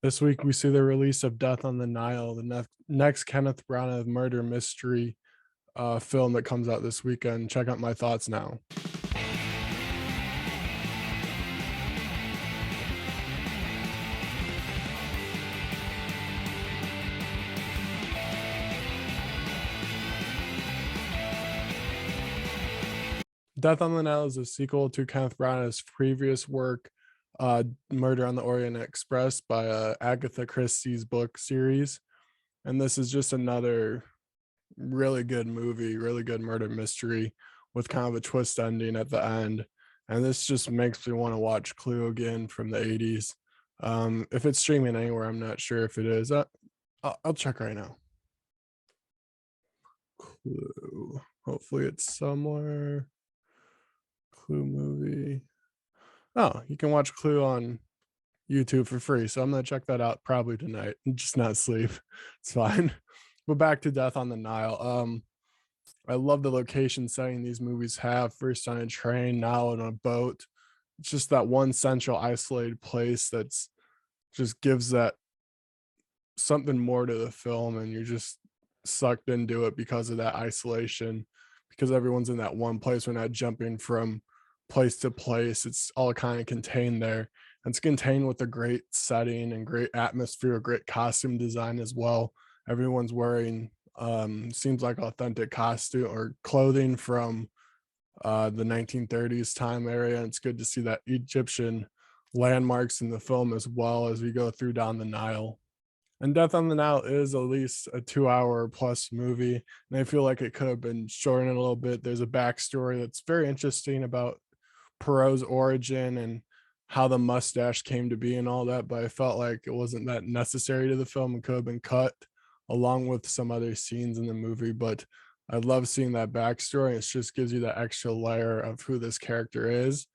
This week we see the release of Death on the Nile, the next Kenneth Branagh murder mystery film that comes out this weekend. Check out my thoughts now. Death on the Nile is a sequel to Kenneth Branagh's previous work, Murder on the Orient Express by Agatha Christie's book series. And this is just another really good movie, really good murder mystery with kind of a twist ending at the end. And this just makes me want to watch Clue again from the 80s. If it's streaming anywhere, I'm not sure if it is. I'll check right now. Clue. Hopefully it's somewhere. Clue movie. Oh, you can watch Clue on YouTube for free. So I'm gonna check that out probably tonight and just not sleep. It's fine. But back to Death on the Nile. I love the location setting these movies have. First on a train, now on a boat. It's just that one central isolated place that's just gives that something more to the film, and you're just sucked into it because of that isolation, because everyone's in that one place. We're not jumping from place to place. It's all kind of contained there. And it's contained with a great setting and great atmosphere, great costume design as well. Everyone's wearing seems like authentic costume or clothing from the 1930s time area. And it's good to see that Egyptian landmarks in the film as well as we go through down the Nile. And Death on the Nile is at least a 2 hour plus movie. And I feel like it could have been shortened a little bit. There's a backstory that's very interesting about Poirot's origin and how the mustache came to be and all that, but I felt like it wasn't that necessary to the film and could have been cut along with some other scenes in the movie. But I love seeing that backstory. It just gives you that extra layer of who this character is,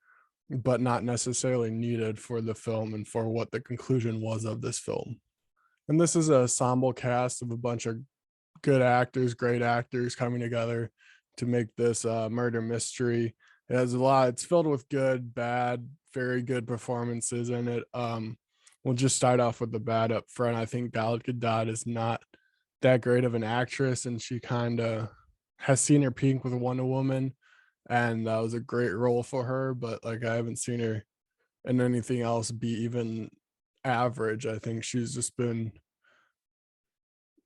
but not necessarily needed for the film and for what the conclusion was of this film. And this is an ensemble cast of a bunch of good actors, great actors coming together to make this murder mystery. It has a lot. It's filled with good, bad, very good performances in it. We'll just start off with the bad up front. I think Gadot is not that great of an actress, and she kind of has seen her peak with Wonder Woman, and that was a great role for her. But like, I haven't seen her in anything else be even average. I think she's just been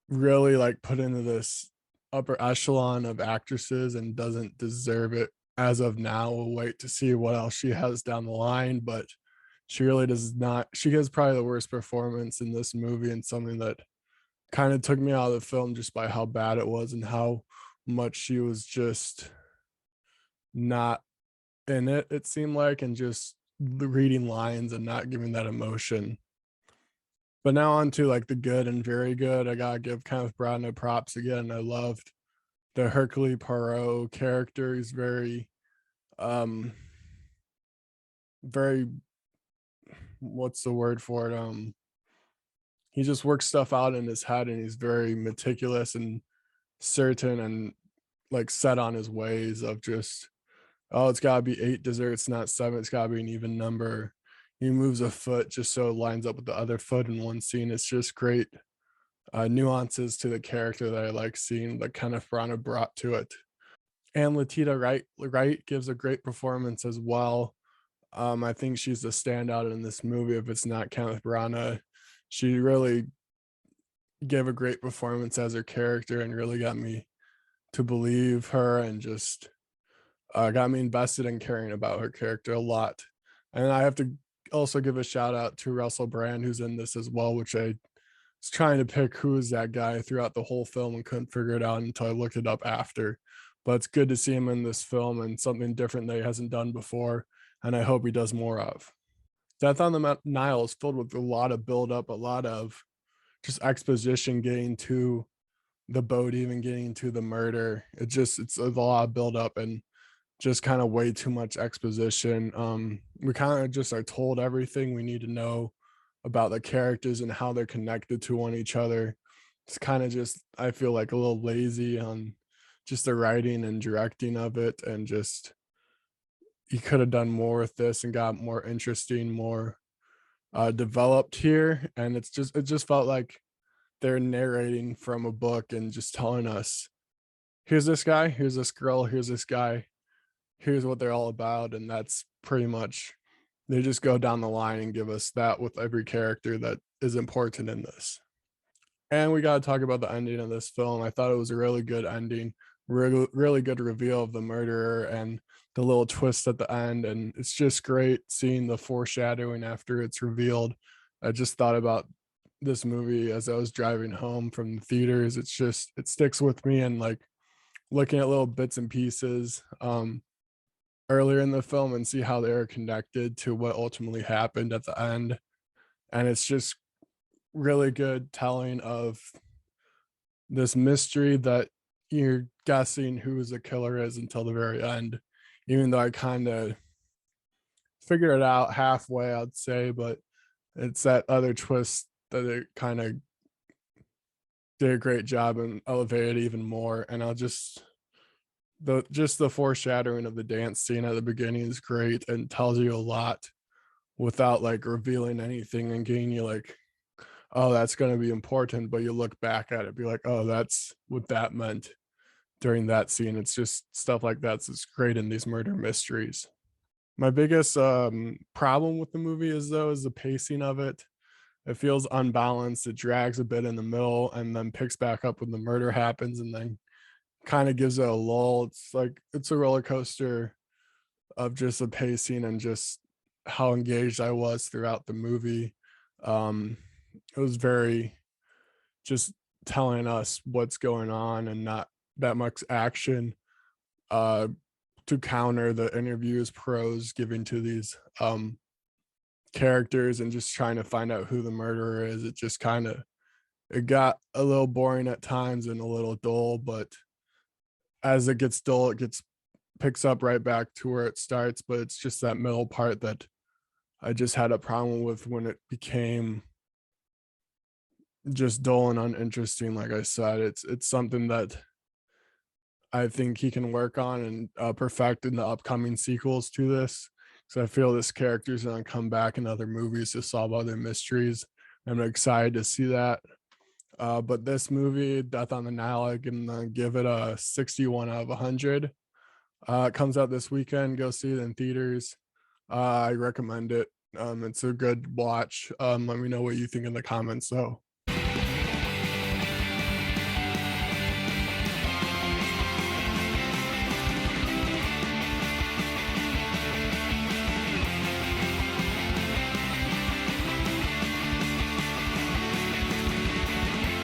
really like put into this upper echelon of actresses and doesn't deserve it as of now. We'll wait to see what else she has down the line, but she really does not. She has probably the worst performance in this movie, and something that kind of took me out of the film just by how bad it was and how much she was just not in it, it seemed like, and just reading lines and not giving that emotion. But now on to like the good and very good. I gotta give Kenneth Branagh props again. I loved the Hercule Poirot character. He's very very, what's the word for it? He just works stuff out in his head, and he's very meticulous and certain and like set on his ways of just, oh, it's gotta be 8 desserts, not 7. It's gotta be an even number. He moves a foot just so it lines up with the other foot in one scene. It's just great nuances to the character that I like seeing that Kenneth Branagh brought to it. And Letitia Wright gives a great performance as well. I think she's the standout in this movie. If it's not Kenneth Branagh, she really gave a great performance as her character and really got me to believe her, and just got me invested in caring about her character a lot. And I have to also give a shout out to Russell Brand, who's in this as well, which I was trying to pick who is that guy throughout the whole film and couldn't figure it out until I looked it up after. But it's good to see him in this film and something different that he hasn't done before, and I hope he does more of. Death on the Nile is filled with a lot of buildup, a lot of just exposition getting to the boat, even getting to the murder. It's a lot of buildup and just kind of way too much exposition. We kind of just are told everything we need to know about the characters and how they're connected to one each other. It's kind of just, I feel like, a little lazy on just the writing and directing of it, and just, you could have done more with this and got more interesting, more developed here, and it just felt like they're narrating from a book and just telling us, here's this guy, here's this girl, here's this guy, here's what they're all about, and that's pretty much, they just go down the line and give us that with every character that is important in this. And we got to talk about the ending of this film. I thought it was a really good ending, really good reveal of the murderer and the little twist at the end. And it's just great seeing the foreshadowing after it's revealed. I just thought about this movie as I was driving home from the theaters. It's just, it sticks with me, and like looking at little bits and pieces earlier in the film and see how they are connected to what ultimately happened at the end. And it's just really good telling of this mystery that you're guessing who the killer is until the very end, even though I kind of figured it out halfway, I'd say. But it's that other twist that it kind of did a great job and elevated even more. And I'll just the foreshadowing of the dance scene at the beginning is great and tells you a lot without like revealing anything, and getting you like, oh, that's going to be important, but you look back at it, be like, oh, that's what that meant during that scene. It's just stuff like that's great in these murder mysteries. My biggest problem with the movie is the pacing of it. It feels unbalanced. It drags a bit in the middle and then picks back up when the murder happens, and then kind of gives it a lull. It's like it's a roller coaster of just the pacing and just how engaged I was throughout the movie. Um, it was very just telling us what's going on and not that much action uh, to counter the interviews pros giving to these characters and just trying to find out who the murderer is. It just kind of, it got a little boring at times and a little dull, but as it gets dull, it gets picks up right back to where it starts. But it's just that middle part that I just had a problem with when it became just dull and uninteresting. Like I said, it's something that I think he can work on and perfect in the upcoming sequels to this. So I feel this character is going to come back in other movies to solve other mysteries. I'm excited to see that. But this movie, Death on the Nile, I can give it a 61 out of 100. It comes out this weekend. Go see it in theaters. I recommend it. It's a good watch. Let me know what you think in the comments, though.